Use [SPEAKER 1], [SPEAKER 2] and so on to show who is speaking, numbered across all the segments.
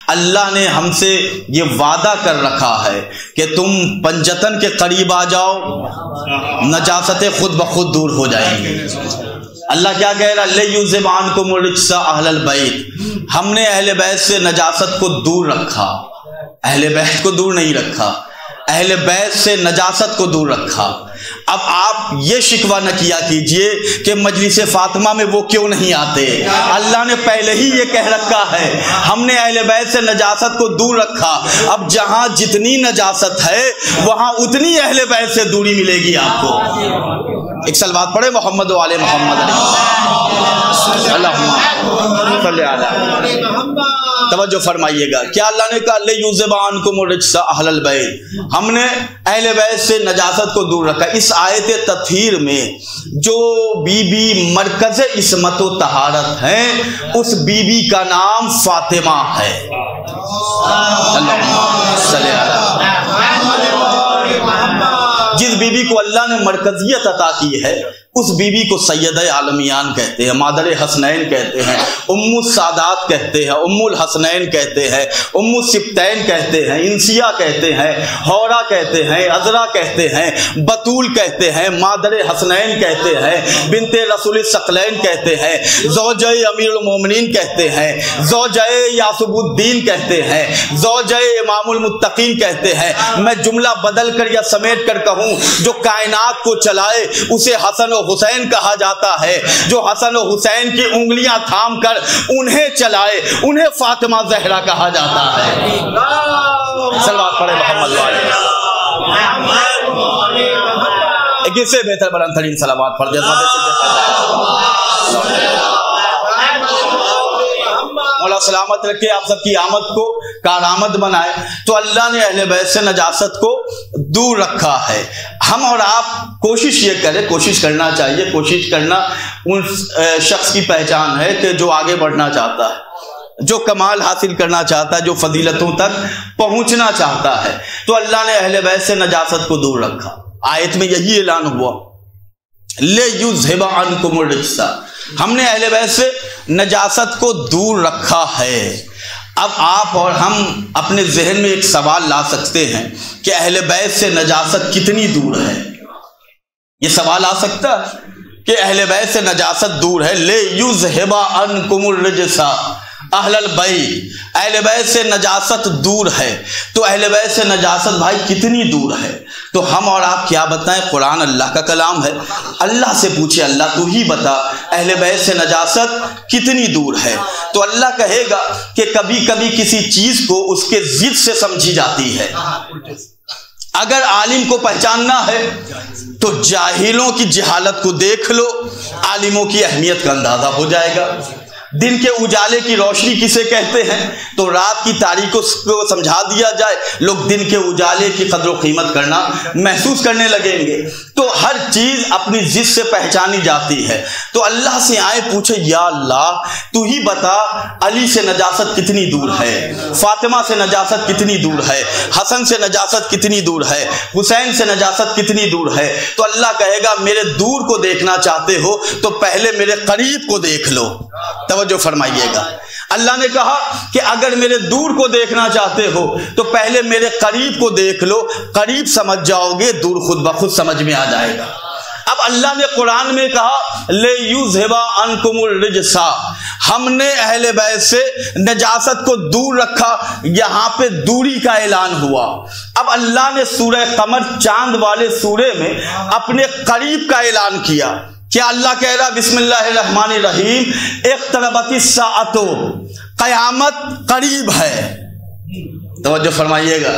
[SPEAKER 1] اللہ نے ہم سے یہ وعدہ کر رکھا ہے کہ تم پنجتن کے قریب آ جاؤ، نجاستیں خود بخود دور ہو جائیں گی۔ اللہ کیا کہہ رہا ہے؟ لِیُذْهِبَ عَنْکُمُ الرِّجْسَ اہل البیت، ہم نے اہل بیت سے نجاست کو دور رکھا، اہل بیت کو دور نہیں رکھا، اہل بیت سے نجاست کو دور رکھا۔ اب آپ یہ شکوہ نہ کیا کیجئے کہ مجلس فاطمہ میں وہ کیوں نہیں آتے، اللہ نے پہلے ہی یہ کہہ رکھا ہے ہم نے اہل بیت سے نجاست کو دور رکھا۔ اب جہاں جتنی نجاست ہے وہاں اتنی اہل بیت سے دوری ملے گی آپ کو۔ ایک صلوات پڑھے محمد و آل محمد اللہم صلی علی۔ توجہ فرمائیے گا، کیا اللہ نے کہا لِیُذْهِبَ عَنْکُمُ الرِّجْسَ اہل البیت، ہم نے اہل بیت سے نجاست کو دور رکھا۔ اس آیت تطہیر میں جو بی بی مرکز عصمت و طہارت ہیں اس بی بی کا نام فاطمہ ہے۔ جس بی بی کو اللہ نے مرکزیت عطا کی ہے اس بی بی کو سید عالمیان کہتے ہیں، مادر حسنین کہتے ہیں، ام السادات کہتے ہیں، ام الحسنین کہتے ہیں، ام السبتین کہتے ہیں، انسیہ کہتے ہیں، حورہ کہتے ہیں، عذرا کہتے ہیں، بطول کہتے ہیں، مادر حسنین کہتے ہیں، بنت رسول الثقلین کہتے ہیں، زوجہ امیر المومنین کہتے ہیں، زوجہ یعصب الدین کہتے ہیں، زوجہ امام المتقین کہتے ہیں۔ میں جملہ بدل کر یا سمیٹ کر کہوں جو کائنات کو چلائے اسے حسن و حسین کہا جاتا ہے، جو حسن و حسین کی انگلیاں تھام کر انہیں چلائے انہیں فاطمہ زہرا کہا جاتا ہے۔ صلوات پڑھے محمد والے۔ ایک اس سے بہتر بلند ترین صلوات پڑھ دیا۔ مولا سلامت رکھے آپ سب کی آمد کو کارآمد بنائے۔ تو اللہ نے اہل بیت سے نجاست کو دور رکھا ہے۔ ہم اور آپ کوشش یہ کریں، کوشش کرنا چاہیے، کوشش کرنا ان شخص کی پہچان ہے کہ جو آگے بڑھنا چاہتا ہے، جو کمال حاصل کرنا چاہتا ہے، جو فضیلتوں تک پہنچنا چاہتا ہے۔ تو اللہ نے اہل بیت سے نجاست کو دور رکھا۔ آیت میں یہی اعلان ہوا لِیُذْهِبَ عَنْکُمُ الرِّجْسَ، ہم نے اہل بیت سے نجاست کو دور رکھا ہے۔ اب آپ اور ہم اپنے ذہن میں ایک سوال لا سکتے ہیں کہ اہل بیت سے نجاست کتنی دور ہے؟ یہ سوال آ سکتا ہے کہ اہل بیت سے نجاست دور ہے۔ لِیُذْهِبَ عَنْکُمُ الرِّجْسَ اہل البیت، اہل بیت سے نجاست دور ہے۔ تو اہل بیت سے نجاست بھائی کتنی دور ہے؟ تو ہم اور آپ کیا بتائیں؟ قرآن اللہ کا کلام ہے، اللہ سے پوچھے اللہ تو ہی بتا اہل بیت سے نجاست کتنی دور ہے۔ تو اللہ کہے گا کہ کبھی کبھی کسی چیز کو اس کے ضد سے سمجھی جاتی ہے۔ اگر عالم کو پہچاننا ہے تو جاہلوں کی جہالت کو دیکھ لو، عالموں کی اہمیت کا اندازہ ہو جائے گا۔ دن کے اجالے کی روشنی کسے کہتے ہیں؟ تو رات کی تاریکی کو سمجھا دیا جائے، لوگ دن کے اجالے کی قدر و قیمت کرنا محسوس کرنے لگیں گے۔ تو ہر چیز اپنی ضد سے پہچانی جاتی ہے۔ تو اللہ سے آئے پوچھے یا اللہ تو ہی بتا علی سے نجاست کتنی دور ہے، فاطمہ سے نجاست کتنی دور ہے، حسن سے نجاست کتنی دور ہے، حسین سے نجاست کتنی دور ہے۔ تو اللہ کہے گا میرے دور کو دیکھنا چاہتے ہو تو پہلے میرے قریب کو دیکھ لو۔ توجہ فرمائیے گا، اللہ نے کہا کہ اگر میرے دور کو دیکھنا چاہتے ہو تو پہلے میرے قریب کو دیکھ لو، قریب سمجھ جاؤ گے، دور خود بخود سمجھ میں آ جائے گا۔ اب اللہ نے قرآن میں کہا لِیُذْهِبَ عَنْکُمُ الرِّجْسَ، ہم نے اہل بیت سے نجاست کو دور رکھا۔ یہاں پہ دوری کا اعلان ہوا۔ اب اللہ نے سورہ قمر چاند والے سورے میں اپنے قریب کا اعلان کیا۔ کیا اللہ کہہ رہا بسم اللہ الرحمن الرحیم اقتربت الساعۃ، قیامت قریب ہے۔ توجہ فرمائیے گا،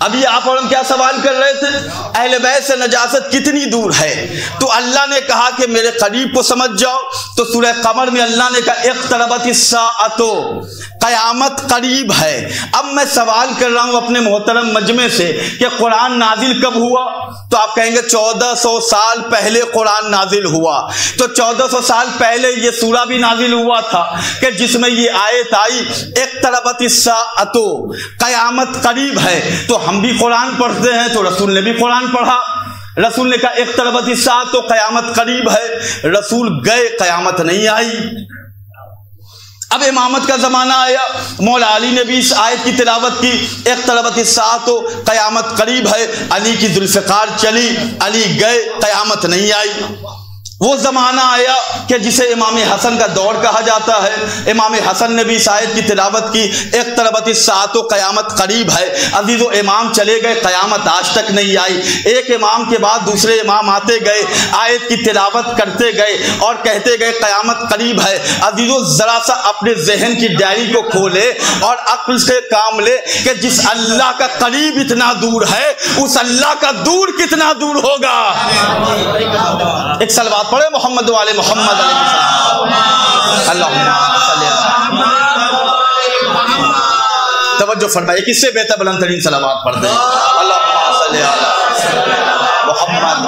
[SPEAKER 1] ابھی آپ اور ہم کیا سوال کر رہے تھے؟ اہل بیت سے نجاست کتنی دور ہے؟ تو اللہ نے کہا کہ میرے قریب کو سمجھ جاؤ۔ تو سورہ قمر میں اللہ نے کہا اقتربت الساعۃ، قیامت قریب ہے۔ اب میں سوال کر رہا ہوں اپنے محترم مجمع سے کہ قرآن نازل کب ہوا؟ تو آپ کہیں گے 1400 سال پہلے قرآن نازل ہوا۔ تو 1400 سال پہلے یہ سورہ بھی نازل ہوا تھا کہ جس میں یہ آیت آئی اقتربت الساعۃ، قیامت قریب ہے۔ تو ہم بھی قرآن پڑھتے ہیں تو رسول نے بھی قرآن پڑھا، رسول نے کہا اقتربت الساعۃ تو قیامت قریب ہے، رسول گئے قیامت نہیں آئی۔ اب امامت کا زمانہ آیا، مولا علی نے بھی اس آیت کی تلاوت کی، اقتربت الساعۃ، قیامت قریب ہے، علی کی ذوالفقار چلی، علی گئے، قیامت نہیں آئی۔ وہ زمانہ آیا کہ جسے امام حسن کا دور کہا جاتا ہے، امام حسن نے بھی اس آیت کی تلاوت کی، اقتربت الساعۃ، قیامت قریب ہے۔ عزیزو امام چلے گئے، قیامت آج تک نہیں آئی۔ ایک امام کے بعد دوسرے امام آتے گئے، آیت کی تلاوت کرتے گئے اور کہتے گئے قیامت قریب ہے۔ عزیزو ذرا سا اپنے ذہن کی ڈائری کو کھولے اور عقل سے کام لے کہ جس اللہ کا قریب اتنا دور ہے، اس اللہ کا دور کتنا دور ہوگا۔ ایک سلوات پڑھے محمد والے محمد علیہ السلام، اللہم صلی اللہ۔ توجہ فرمائے، کس سے بہتر بلند ترین صلوات پڑھتے ہیں؟ اللہم صلی اللہ محمد